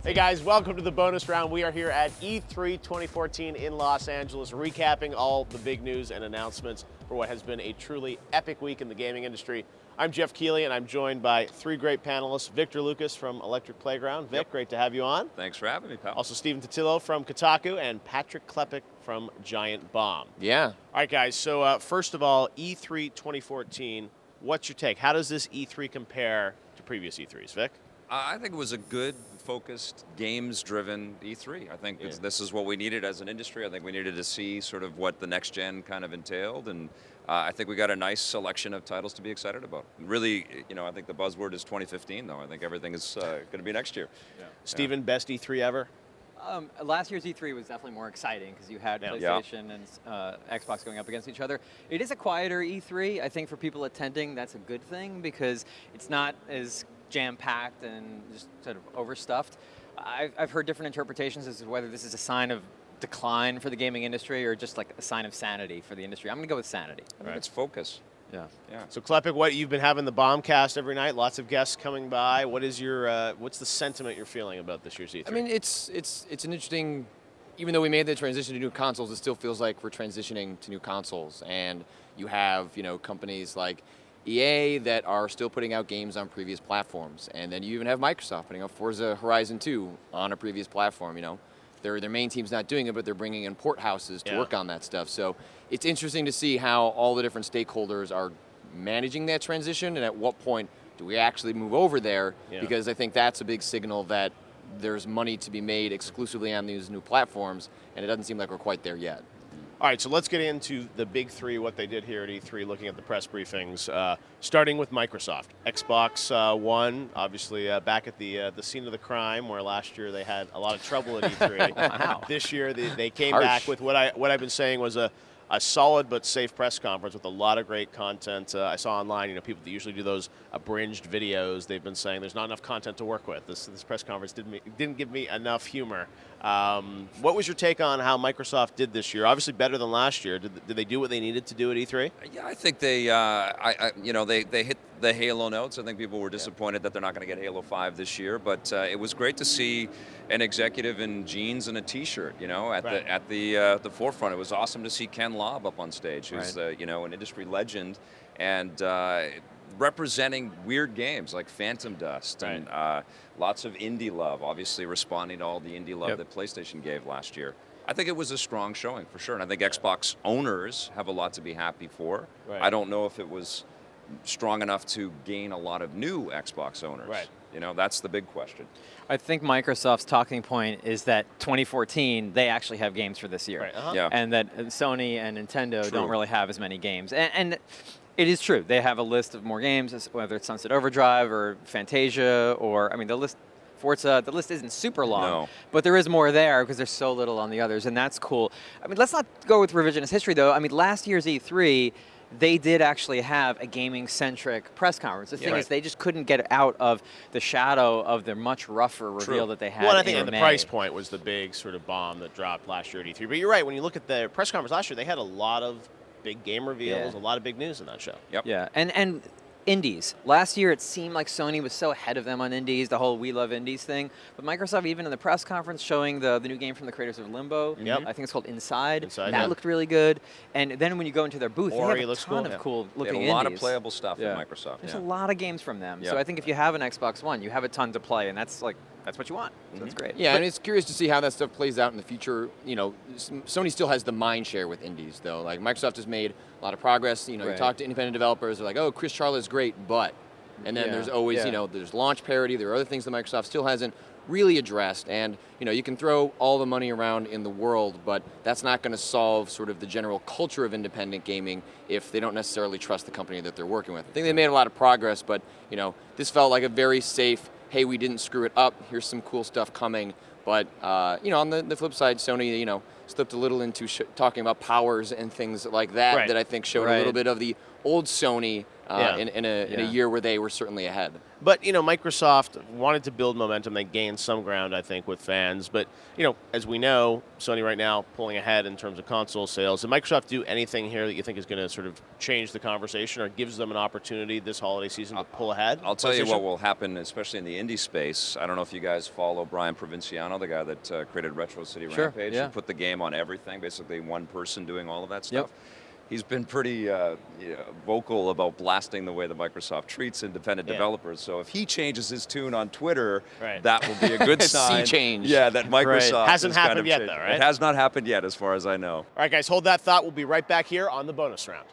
Hey guys, welcome to the bonus round. We are here at E3 2014 in Los Angeles, recapping all the big news and announcements for what has been a truly epic week in the gaming industry. I'm Jeff Keighley, and I'm joined by three great panelists. Victor Lucas from Electric Playground. Vic, great to have you on. Thanks for having me, pal. Also Stephen Totillo from Kotaku, and Patrick Klepek from Giant Bomb. Yeah. All right, guys, so first of all, E3 2014, what's your take? How does this E3 compare to previous E3s, Vic? I think it was a good, focused, games-driven E3. I think this is what we needed as an industry. I think we needed to see sort of what the next gen kind of entailed, and I think we got a nice selection of titles to be excited about. Really, you know, I think the buzzword is 2015, though. I think everything is going to be next year. Yeah. Steven, best E3 ever? Last year's E3 was definitely more exciting because you had PlayStation and Xbox going up against each other. It is a quieter E3. I think for people attending, that's a good thing because it's not as jam-packed and just sort of overstuffed. I've heard different interpretations as to whether this is a sign of decline for the gaming industry or just like a sign of sanity for the industry. I'm going to go with sanity. I think it's focus. Yeah. So Klepek, what you've been having the Bombcast every night, lots of guests coming by. What is your what's the sentiment you're feeling about this year's E3? I mean, it's an interesting. Even though we made the transition to new consoles, it still feels like we're transitioning to new consoles, and you have companies like EA that are still putting out games on previous platforms, and then you even have Microsoft putting out Forza Horizon 2 on a previous platform. Their main team's not doing it, but they're bringing in port houses to work on that stuff. So it's interesting to see how all the different stakeholders are managing that transition, and at what point do we actually move over there? Yeah. Because I think that's a big signal that there's money to be made exclusively on these new platforms, and it doesn't seem like we're quite there yet. All right, so let's get into the big three, what they did here at E3, looking at the press briefings, starting with Microsoft. Xbox One, obviously back at the scene of the crime, where last year they had a lot of trouble at E3. Wow. This year they came back with what I've been saying was a solid but safe press conference with a lot of great content. I saw online, people that usually do those abridged videos, they've been saying there's not enough content to work with. This press conference didn't give me enough humor. What was your take on how Microsoft did this year? Obviously better than last year. Did they do what they needed to do at E3? Yeah, I think they hit the Halo notes. I think people were disappointed that they're not going to get Halo 5 this year, but it was great to see an executive in jeans and a T-shirt, at the forefront. It was awesome to see Ken Lobb up on stage, who's an industry legend, and representing weird games like Phantom Dust and lots of indie love, obviously responding to all the indie love that PlayStation gave last year. I think it was a strong showing for sure, and I think Xbox owners have a lot to be happy for. Right. I don't know if it was strong enough to gain a lot of new Xbox owners. Right. That's the big question. I think Microsoft's talking point is that 2014, they actually have games for this year. Right. And that Sony and Nintendo don't really have as many games. And it is true. They have a list of more games, whether it's Sunset Overdrive or Fantasia or, the list, Forza, the list isn't super long, but there is more there because there's so little on the others, and that's cool. Let's not go with revisionist history, though. Last year's E3, they did actually have a gaming-centric press conference. The thing is, they just couldn't get out of the shadow of their much rougher reveal that they had. Well, I think the price point was the big sort of bomb that dropped last year at E3. But you're right, when you look at the press conference last year, they had a lot of big game reveals, a lot of big news in that show. Yep. Yeah, and indies. Last year, it seemed like Sony was so ahead of them on indies, the whole We Love Indies thing. But Microsoft, even in the press conference, showing the new game from the creators of Limbo, I think it's called Inside. That looked really good. And then when you go into their booth, they have a ton of cool-looking indies. A lot of playable stuff from Microsoft. There's a lot of games from them. So I think if you have an Xbox One, you have a ton to play, and that's what you want. So that's great. Yeah, and it's curious to see how that stuff plays out in the future. Sony still has the mind share with indies, though. Like, Microsoft has made a lot of progress. You talk to independent developers, they're like, oh, Chris Charlotte's great, but. And then there's always, there's launch parity. There are other things that Microsoft still hasn't really addressed. And, you can throw all the money around in the world, but that's not going to solve sort of the general culture of independent gaming if they don't necessarily trust the company that they're working with. I think they made a lot of progress, but, this felt like a very safe, hey, we didn't screw it up, here's some cool stuff coming. But, on the flip side, Sony, slipped a little into talking about powers and things like that that I think showed a little bit of the old Sony in a year where they were certainly ahead. But, Microsoft wanted to build momentum. They gained some ground, I think, with fans. But, as we know, Sony right now pulling ahead in terms of console sales. Did Microsoft do anything here that you think is going to sort of change the conversation or gives them an opportunity this holiday season to pull ahead? I'll tell you what will happen, especially in the indie space. I don't know if you guys follow Brian Provinciano, the guy that created Retro City Rampage. Yeah. He put the game on everything, basically one person doing all of that stuff. He's been pretty vocal about blasting the way that Microsoft treats independent developers. So if he changes his tune on Twitter, that will be a good sign. Sea change. Yeah, that Microsoft hasn't happened yet, changed. though, right? It has not happened yet, as far as I know. All right, guys, hold that thought. We'll be right back here on the bonus round.